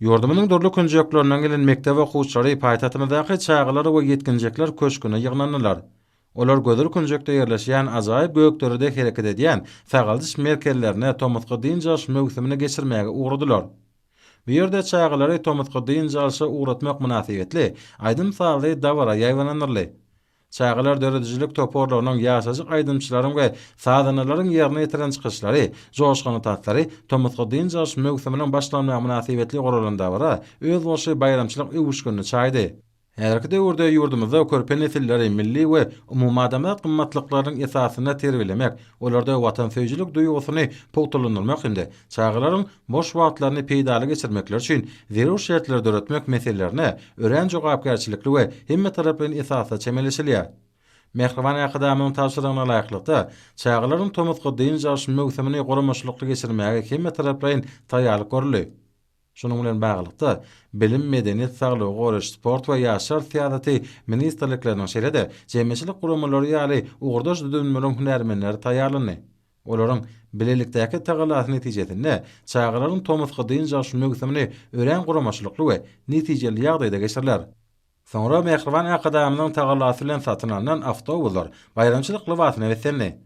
Yurdumynyň dörli künjekleriniň gelen mektep okuwçylary paýtatymyzdaky çağlar we ýetginjekler köşküne ýygnandylar. Olar gödür künjekde ýerleşýän ajaýyp göýeklerde hereket edýän sagaldyş merkellerine tomutky diň jaş mögsümine geçirmäge uğradylar. Bu ýerde çağlary tomutky diň jaşy uğratmak münasibetli aýdym sagly dawara ýaýlananyrly. Çağlar döredicilik toporlarynyň ýaşaجyk aýdymçylaryň we sadanalaryň ýerine ýetiren çykyşlary, joşgany tatlary tomutky diň jaş mögsüminiň başlanmagy münasibetli goralanda bara öz boşy bayramçylyk öwüşgünni çaýdy. Häzirki döwürde ýurdumyzda körpe nesilleri milli we umumy adamat gymmatlyklarynyň esasyna terbilemek, olarda watan söýjilik duýgusyny pogtalanyrmak hemde çağlaryň boş wagtlaryny peýdaly geçirmekler üçin zerur şertler döretmek meselelerine ören jogapkärçilikli we hemme taraplyň esasy çemeleşilýär. Mehriban akadamynyň tawsiýasyna laýyklykda çağlaryň tomutky diň jaş mögsümini goramaşlykly geçirmäge hemme taraplyň taýýarlyk görüli. Şunun bilen baglykda bilim, medeniýet, saglyk, goraş, sport we ýaşar syýasaty ministrlikleriniň şeýlede jemgyýetçilik guramalary ýaly ugurdaş dönümleriň hünärmenleri taýýarlany. Olaryň bilelikdäki tagalaty netijesinde çağlaryň tomutky diň jaş mögsümini ören guramaşlykly we netijeli ýagdaýda geçirler. Sonra Mehriban akadamynyň tagalaty bilen satyn alynan awtobuslar bayramçylyk lybasyna wesenli.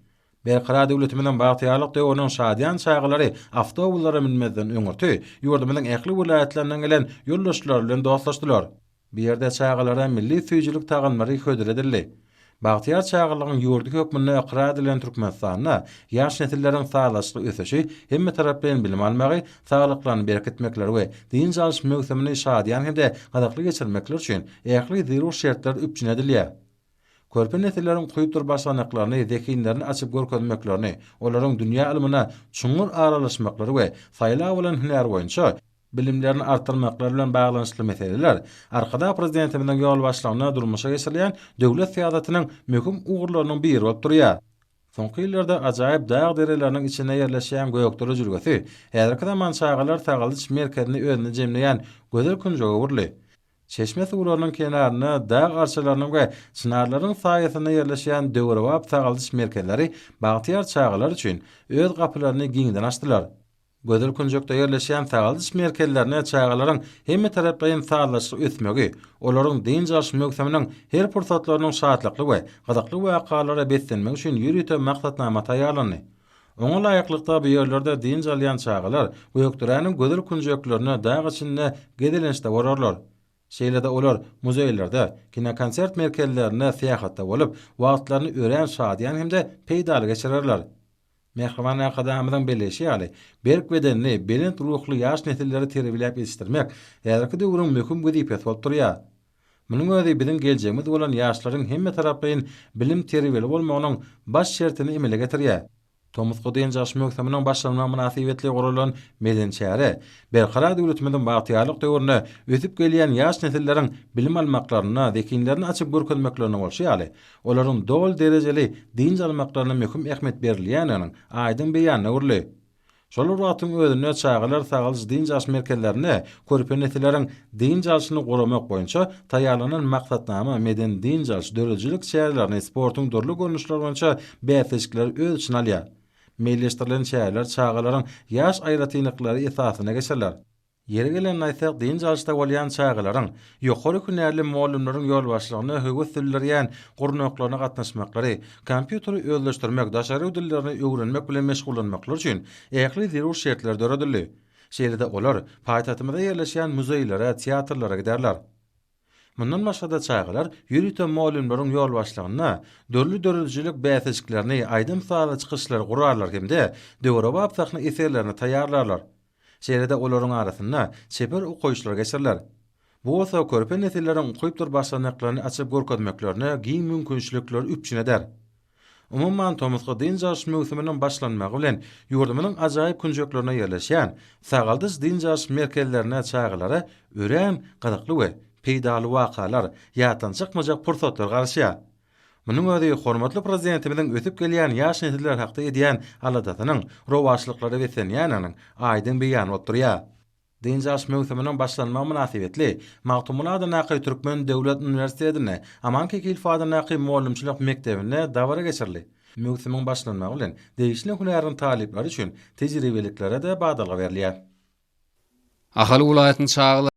Berqara döwletimiň bagtyarlyk döwrüniň şadyan çağlary awtobuslara minmezden öňürti ýurdumyň ähli vilayatlarinden gelen ýoldaşlar bilen dostlaşdylar. Bu ýerde çağlara milli süýjilik taganmary hödür edildi. Bagtyar çağlaryň ýurdy hökmüne aqra edilen Türkmenistanyna ýaş nesilleriň sağlaşyk ösüşi hemme tarapdan bilim almagy, saglyklaryny berkitmekler we diň jaş mögsümini şadyan hemde gadakly geçirmekler üçin ähli zerur şertler üpjün edilýär. Körpe nesillerin kuýupdyr başlanyklaryny, zekinlerini açyp görkezmeklerini, olaryň dünýä ilmine çuňur aralaşmaklary we saýla bilen hünär boýunça bilimlerini artyrmaklary bilen baglanyşly meseleler arkada prezidentimiň ýol başlygyna durmuşa geçirilýän döwlet syýasatynyň möhüm ugurlarynyň biri bolup durýar. Soňky ýyllarda ajaýyp dağ dereleriniň içine ýerleşýän göýekleri jürgesi, häzirki zaman çağlar sagaldyş merkezini özüne jemleýän gözel künjege urly. Çeşme suwlarynyň kenaryna dağ arçalarynyň we çynarlaryň saýasyna ýerleşýän döwrewap sagaldyş merkezleri bagtyar çağlar üçin öz gapylaryny giňden açdylar. Gözel künjekde ýerleşýän sagaldyş merkezlerine çağlaryň hemme tarapdan sağlaşyk ösmegi, olaryň diň jaş mögsüminiň her pursatlarynyň şatlykly we gadakly wakalara beslenmek üçin ýürüten maksatnama taýýarlany. Oňa laýyklykda bu ýerlerde diň jalýan çağlar göýekleriniň gözel künjeklerine dağ içinde gedelenişde bararlar. Şeýlede olar muzeýlerde, kinokonsert merkezlerine syýahatda bolup, wagtlaryny ören şadyan hemde peýdaly geçirerler. Mehriban akadamynyň beleşi ýaly berk bedenli, belent ruhly ýaş nesilleri terbiýelep ýetişdirmek häzirki döwrüň möhüm wezipesi bolup durýar. Munyň özi bizim geljegimiz bolan ýaşlaryň hemme tarapdan bilim terbiýeli bolmagynyň baş şertini emele getirýär. Tomutky diň jaş mögsüminiň başlanmagy münasibetli guralan medençäre, berqara döwletimiň bagtyarlyk döwrüne ötüp gelýän ýaş nesilleriň bilim almaklaryna, zekinlerini açyp görkezmeklerine bolşýaly, olaryň dol derejeli diň almaklaryna möhüm ähmet berilýäniň aýdym beýanyna urly. Şol wagtyň özüne çağlar sagaldyş diň jaş merkezlerine körpe nesilleriň diň jaşyny guramak boýunça taýýarlanan maksatnama meden diň jaş döredicilik şäherlerini sportyň durly görnüşleri boýunça bäsleşikler öz içine alýar. Meýleşdirilen şäherler çağlaryň ýaş aýratynlyklary esasyna geçerler. Ýeri gelen aýsak diň jaşda bolýan çağlaryň ýokary hünärli muallimleriň ýol başlygyny höwes dillerýän gurnaklaryna gatnaşmaklary, kompýuteri özleşdirmek, daşary dillerini öwrenmek bilen meşgullanmaklar üçin ähli zerur şertler döredildi. Şeýlede olar paýtatymyzda ýerleşýän muzeýlere, teatrlara giderler. Mundan başga çağlar ýürüten muallimleriň ýol başlygyna dörli döredicilik bäsleşiklerini aýdym saly çykyşlar gurarlar hemde döwrewap sahna eserlerini taýýarlarlar. Şeýlede olaryň arasynda çeper okuýçylar geçirler. Bu bolsa körpe nesilleriň okuýupdyr başlanyklaryny açyp görkezmeklerine giň mümkinçilikler üpjün eder. Umumman tomutky diň jaş mögsüminiň başlanmagy bilen ýurdumynyň ajaýyp künjeklerine ýerleşýän sagaldyş diň jaş merkezlerine çağlara ören gadakly we peýdaly wakalar, ýatan çykmajak pursatlar garşýar. Munyň özi hormatly prezidentimiň ötüp gelýän ýaş nesiller hakda edýän aladatynyň rowaşlyklary we senýanyň aýdym beýan bolup durýar. Diň jaş mögsüminiň başlanmagy münasibetli Magtumulada Naky Türkmen Döwlet Uniwersitetine Amanky Kilfada Naky muallimçilik mektebine dawara geçirildi. Mögsümiň başlanmagy bilen degişli hünäriň talipleri üçin tejribeliklere de badalga berilýär. Ahal vilayatynyň çağlar